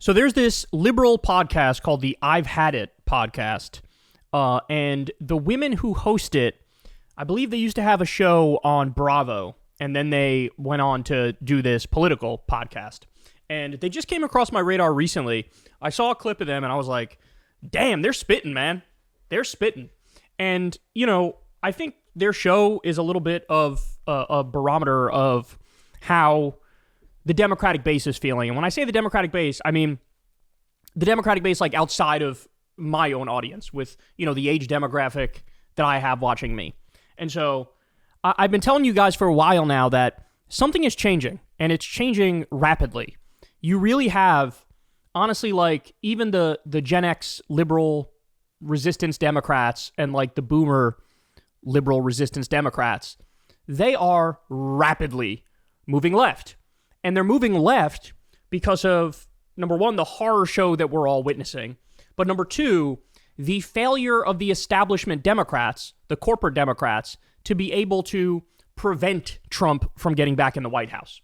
So there's this liberal podcast called the I've Had It podcast. And the women who host it, I believe they used to have a show on Bravo. And then they went on to do this political podcast. And they just came across my radar recently. I saw a clip of them and I was like, damn, they're spitting, man. They're spitting. And, you know, I think their show is a little bit of a barometer of how the Democratic base is feeling. And when I say the Democratic base, I mean the Democratic base like outside of my own audience with, you know, the age demographic that I have watching me. And so I've been telling you guys for a while now that something is changing, and it's changing rapidly. You really have, honestly, like even the Gen X liberal resistance Democrats and like the boomer liberal resistance Democrats, they are rapidly moving left. And they're moving left because of, number one, the horror show that we're all witnessing. But number two, the failure of the establishment Democrats, the corporate Democrats, to be able to prevent Trump from getting back in the White House.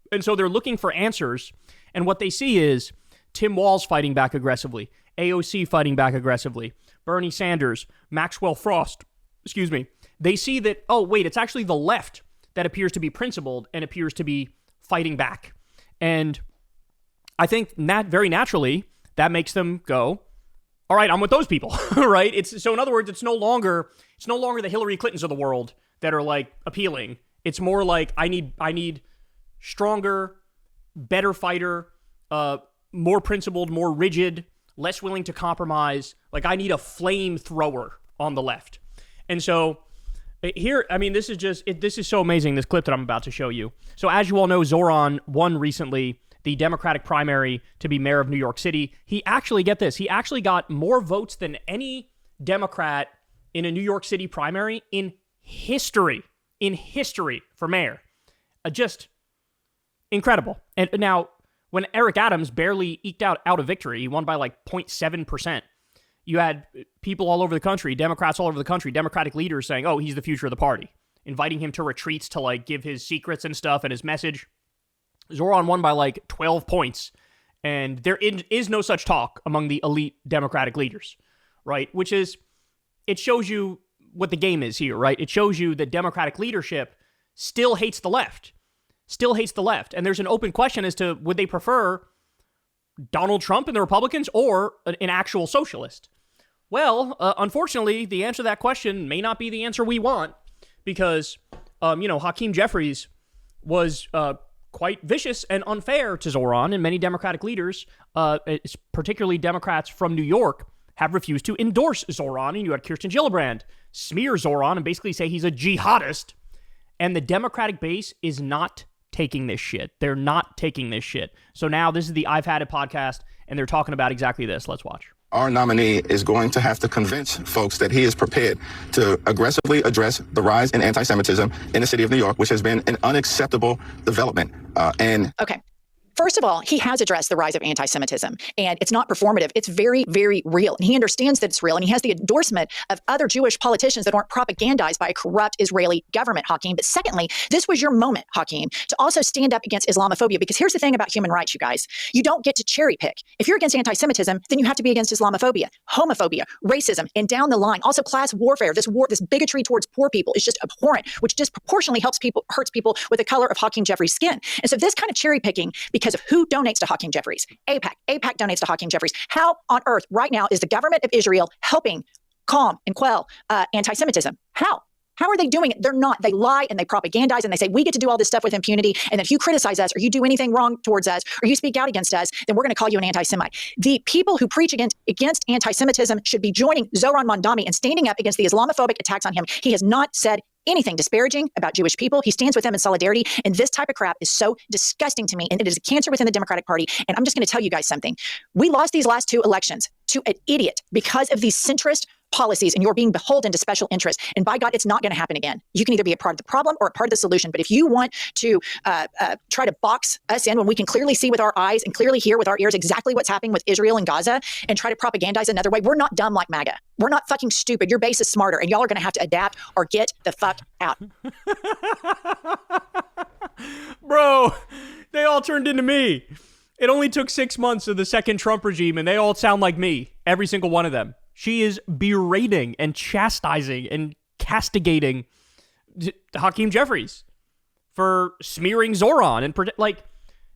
And so they're looking for answers. And what they see is Tim Walz fighting back aggressively, AOC fighting back aggressively, Bernie Sanders, Maxwell Frost, They see that, oh, wait, it's actually the left that appears to be principled and appears to be fighting back. And I think that very naturally, that makes them go, all right, I'm with those people, right? So in other words, it's no longer the Hillary Clintons of the world that are like appealing. It's more like I need stronger, better fighter, more principled, more rigid, less willing to compromise. Like I need a flamethrower on the left. And so here, I mean, this is so amazing, this clip that I'm about to show you. So as you all know, Zohran won recently the Democratic primary to be mayor of New York City. He actually, get this, he actually got more votes than any Democrat in a New York City primary in history for mayor. Just incredible. And now, when Eric Adams barely eked out a victory, he won by like 0.7%. You had people all over the country, Democrats all over the country, Democratic leaders saying, oh, he's the future of the party, inviting him to retreats to like give his secrets and stuff and his message. Zohran won by like 12 points. And there is no such talk among the elite Democratic leaders, right? It shows you what the game is here, right? It shows you that Democratic leadership still hates the left. And there's an open question as to would they prefer Donald Trump and the Republicans or an actual socialist? Well, unfortunately, the answer to that question may not be the answer we want because, Hakeem Jeffries was quite vicious and unfair to Zohran, and many Democratic leaders, particularly Democrats from New York, have refused to endorse Zohran. And you had Kirsten Gillibrand smear Zohran and basically say he's a jihadist. And the Democratic base is not taking this shit. They're not taking this shit. So now this is the I've Had It podcast, and they're talking about exactly this. Let's watch. Our nominee is going to have to convince folks that he is prepared to aggressively address the rise in anti-Semitism in the city of New York, which has been an unacceptable development. Okay. First of all, he has addressed the rise of anti-Semitism, and it's not performative. It's very, very real. And he understands that it's real, and he has the endorsement of other Jewish politicians that aren't propagandized by a corrupt Israeli government, Hakeem. But secondly, this was your moment, Hakeem, to also stand up against Islamophobia, because here's the thing about human rights, you guys. You don't get to cherry pick. If you're against anti-Semitism, then you have to be against Islamophobia, homophobia, racism, and down the line. Also class warfare, this bigotry towards poor people is just abhorrent, which disproportionately hurts people with the color of Hakeem Jeffries' skin. And so this kind of cherry picking, because of who donates to Hakeem Jeffries. AIPAC donates to Hakeem Jeffries. How on earth right now is the government of Israel helping calm and quell anti-Semitism? How are they doing it? They're not. They lie and they propagandize and they say, we get to do all this stuff with impunity. And if you criticize us or you do anything wrong towards us or you speak out against us, then we're going to call you an anti-Semite. The people who preach against anti-Semitism should be joining Zohran Mandami and standing up against the Islamophobic attacks on him. He has not said anything disparaging about Jewish people. He stands with them in solidarity. And this type of crap is so disgusting to me. And it is a cancer within the Democratic Party. And I'm just going to tell you guys something. We lost these last two elections to an idiot because of these centrist policies, and you're being beholden to special interests. And by God, it's not going to happen again. You can either be a part of the problem or a part of the solution. But if you want to try to box us in when we can clearly see with our eyes and clearly hear with our ears exactly what's happening with Israel and Gaza and try to propagandize another way, we're not dumb like MAGA. We're not fucking stupid. Your base is smarter, and y'all are going to have to adapt or get the fuck out. Bro, they all turned into me. It only took 6 months of the second Trump regime, and they all sound like me. Every single one of them. She is berating and chastising and castigating Hakeem Jeffries for smearing Zohran and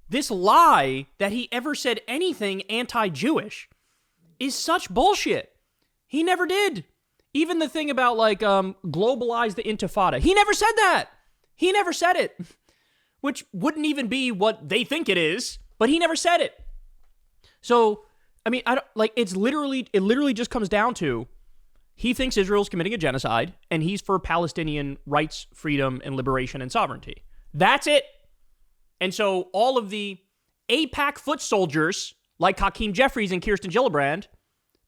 this lie that he ever said anything anti-Jewish is such bullshit. He never did. Even the thing about globalize the intifada. He never said that. He never said it, which wouldn't even be what they think it is, but he never said it. So, I mean, it literally just comes down to he thinks Israel's committing a genocide, and he's for Palestinian rights, freedom, and liberation and sovereignty. That's it. And so all of the AIPAC foot soldiers, like Hakeem Jeffries and Kirsten Gillibrand,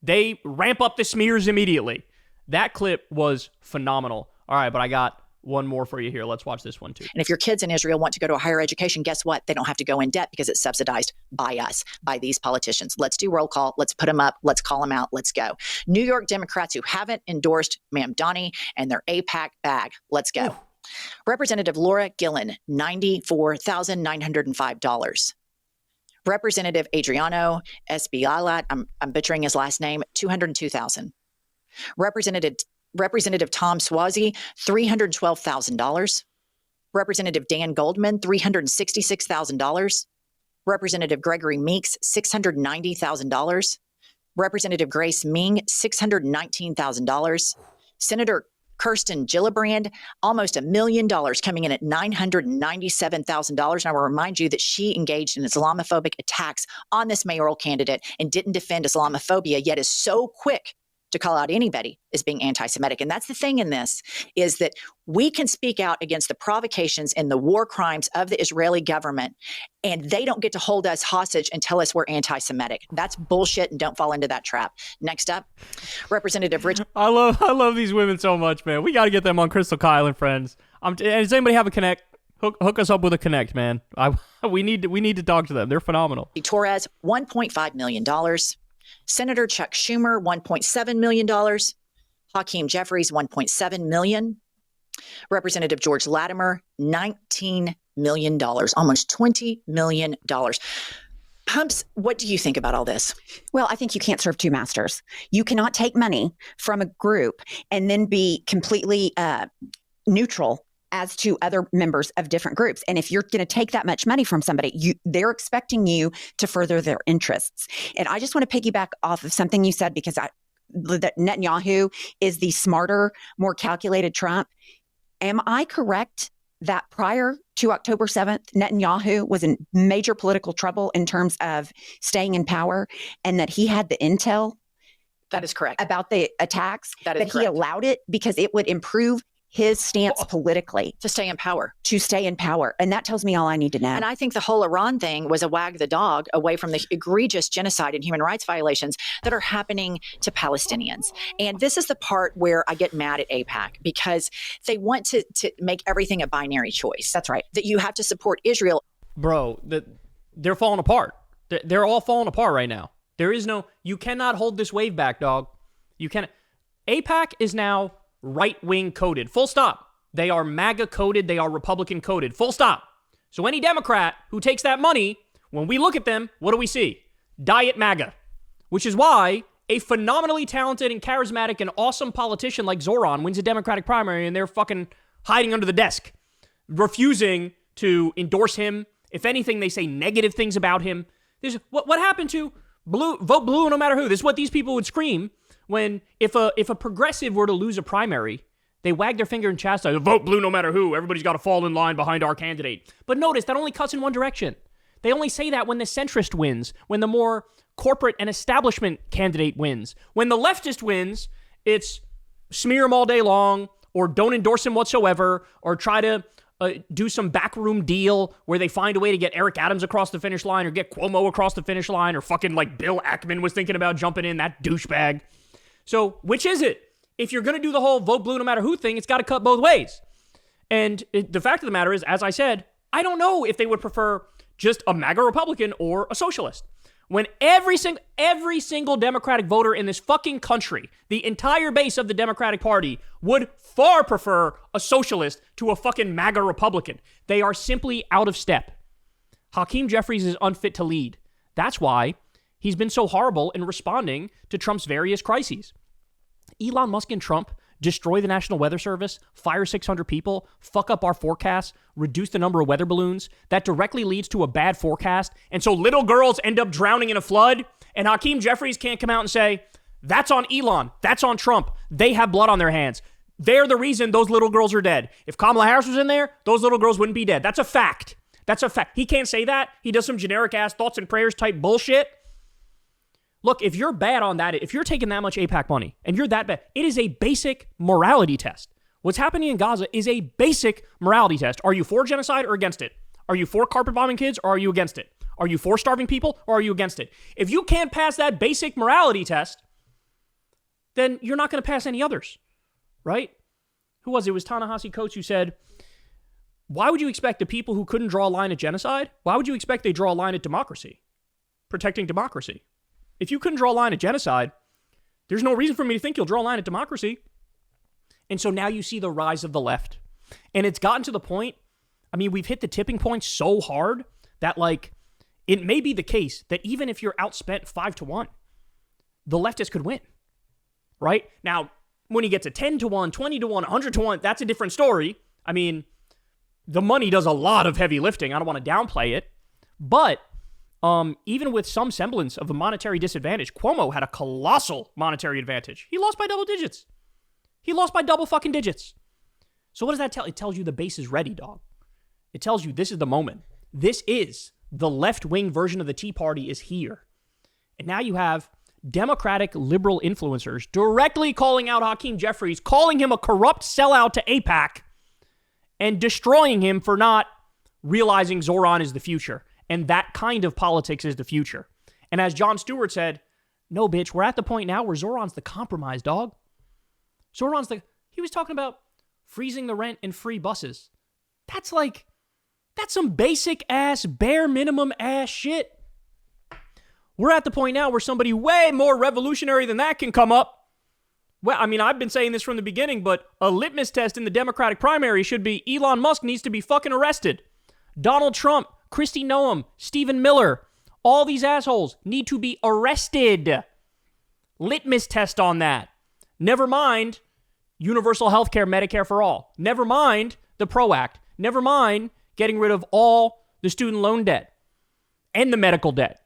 they ramp up the smears immediately. That clip was phenomenal. All right, but I got one more for you here. Let's watch this one too. And if your kids in Israel want to go to a higher education, guess what? They don't have to go in debt because it's subsidized by us, by these politicians. Let's do roll call. Let's put them up. Let's call them out. Let's go. New York Democrats who haven't endorsed Mamdani and their AIPAC bag. Let's go. Ooh. Representative Laura Gillen, $94,905. Representative Adriano Espialat, I'm butchering his last name, $202,000. Representative Tom Swazi, $312,000. Representative Dan Goldman, $366,000. Representative Gregory Meeks, $690,000. Representative Grace Ming, $619,000. Senator Kirsten Gillibrand, almost $1 million, coming in at $997,000. And I will remind you that she engaged in Islamophobic attacks on this mayoral candidate and didn't defend Islamophobia, yet is so quick to call out anybody as being anti-Semitic. And that's the thing in this, is that we can speak out against the provocations and the war crimes of the Israeli government, and they don't get to hold us hostage and tell us we're anti-Semitic. That's bullshit, and don't fall into that trap. Next up, Representative Rich. I love these women so much, man. We got to get them on Crystal Kyle and Friends. Does anybody have a connect? Hook us up with a connect, man. We need to talk to them. They're phenomenal. Torres, $1.5 million. Senator Chuck Schumer, $1.7 million. Hakeem Jeffries, $1.7 million. Representative George Latimer, $19 million, almost $20 million. Pumps, what do you think about all this? Well, I think you can't serve two masters. You cannot take money from a group and then be completely neutral as to other members of different groups. And if you're going to take that much money from somebody, they're expecting you to further their interests. And I just want to piggyback off of something you said, because that Netanyahu is the smarter, more calculated Trump. Am I correct that prior to October 7th, Netanyahu was in major political trouble in terms of staying in power, and that he had the intel? That is correct. About the attacks? That is correct. He allowed it because it would improve his stance politically. To stay in power. To stay in power. And that tells me all I need to know. And I think the whole Iran thing was a wag the dog away from the egregious genocide and human rights violations that are happening to Palestinians. And this is the part where I get mad at AIPAC, because they want to make everything a binary choice. That's right. That you have to support Israel. Bro, they're falling apart. They're all falling apart right now. You cannot hold this wave back, dog. You cannot. AIPAC is now right-wing coded. Full stop. They are MAGA coded. They are Republican coded. Full stop. So any Democrat who takes that money, when we look at them, what do we see? Diet MAGA. Which is why a phenomenally talented and charismatic and awesome politician like Zohran wins a Democratic primary, and they're fucking hiding under the desk, refusing to endorse him. If anything, they say negative things about him. What happened to vote blue no matter who? This is what these people would scream when if a progressive were to lose a primary, they wag their finger and chastise, vote blue no matter who. Everybody's got to fall in line behind our candidate. But notice, that only cuts in one direction. They only say that when the centrist wins, when the more corporate and establishment candidate wins. When the leftist wins, it's smear him all day long, or don't endorse him whatsoever, or try to do some backroom deal where they find a way to get Eric Adams across the finish line, or get Cuomo across the finish line, or fucking like Bill Ackman was thinking about jumping in, that douchebag. So which is it? If you're going to do the whole vote blue no matter who thing, it's got to cut both ways. And the fact of the matter is, as I said, I don't know if they would prefer just a MAGA Republican or a socialist. When every single Democratic voter in this fucking country, the entire base of the Democratic Party, would far prefer a socialist to a fucking MAGA Republican. They are simply out of step. Hakeem Jeffries is unfit to lead. That's why he's been so horrible in responding to Trump's various crises. Elon Musk and Trump destroy the National Weather Service, fire 600 people, fuck up our forecasts, reduce the number of weather balloons. That directly leads to a bad forecast. And so little girls end up drowning in a flood. And Hakeem Jeffries can't come out and say, that's on Elon. That's on Trump. They have blood on their hands. They're the reason those little girls are dead. If Kamala Harris was in there, those little girls wouldn't be dead. That's a fact. That's a fact. He can't say that. He does some generic ass thoughts and prayers type bullshit. Look, if you're bad on that, if you're taking that much AIPAC money and you're that bad, it is a basic morality test. What's happening in Gaza is a basic morality test. Are you for genocide or against it? Are you for carpet bombing kids or are you against it? Are you for starving people or are you against it? If you can't pass that basic morality test, then you're not going to pass any others, right? Who was it? It was Ta-Nehisi Coates who said, why would you expect the people who couldn't draw a line at genocide? Why would you expect they draw a line at democracy? Protecting democracy. If you couldn't draw a line at genocide, there's no reason for me to think you'll draw a line at democracy. And so now you see the rise of the left. And it's gotten to the point, I mean, we've hit the tipping point so hard that, like, it may be the case that even if you're outspent 5-1, the leftists could win, right? Now, when you get to 10-1, 20-1, 100-1, that's a different story. I mean, the money does a lot of heavy lifting. I don't want to downplay it. But even with some semblance of a monetary disadvantage, Cuomo had a colossal monetary advantage. He lost by double digits. He lost by double fucking digits. So what does that tell? It tells you the base is ready, dog. It tells you this is the moment. This is the left-wing version of the Tea Party is here. And now you have Democratic liberal influencers directly calling out Hakeem Jeffries, calling him a corrupt sellout to AIPAC, and destroying him for not realizing Zohran is the future. And that kind of politics is the future. And as Jon Stewart said, no, bitch, we're at the point now where Zohran's the compromise, dog. He was talking about freezing the rent and free buses. That's some basic ass, bare minimum ass shit. We're at the point now where somebody way more revolutionary than that can come up. Well, I mean, I've been saying this from the beginning, but a litmus test in the Democratic primary should be Elon Musk needs to be fucking arrested. Donald Trump, Kristi Noem, Stephen Miller, all these assholes need to be arrested. Litmus test on that. Never mind universal health care, Medicare for all. Never mind the PRO Act. Never mind getting rid of all the student loan debt and the medical debt.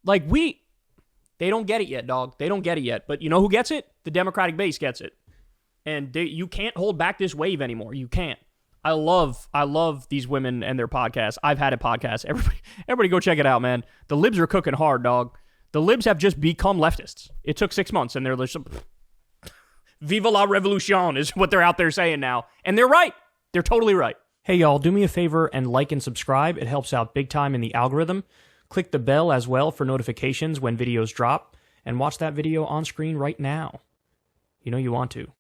They don't get it yet, dog. They don't get it yet. But you know who gets it? The Democratic base gets it. And you can't hold back this wave anymore. You can't. I love these women and their podcasts. I've had a podcast. Everybody go check it out, man. The libs are cooking hard, dog. The libs have just become leftists. It took 6 months, and they're just, viva la revolution is what they're out there saying now. And they're right. They're totally right. Hey, y'all, do me a favor and like and subscribe. It helps out big time in the algorithm. Click the bell as well for notifications when videos drop, and watch that video on screen right now. You know you want to.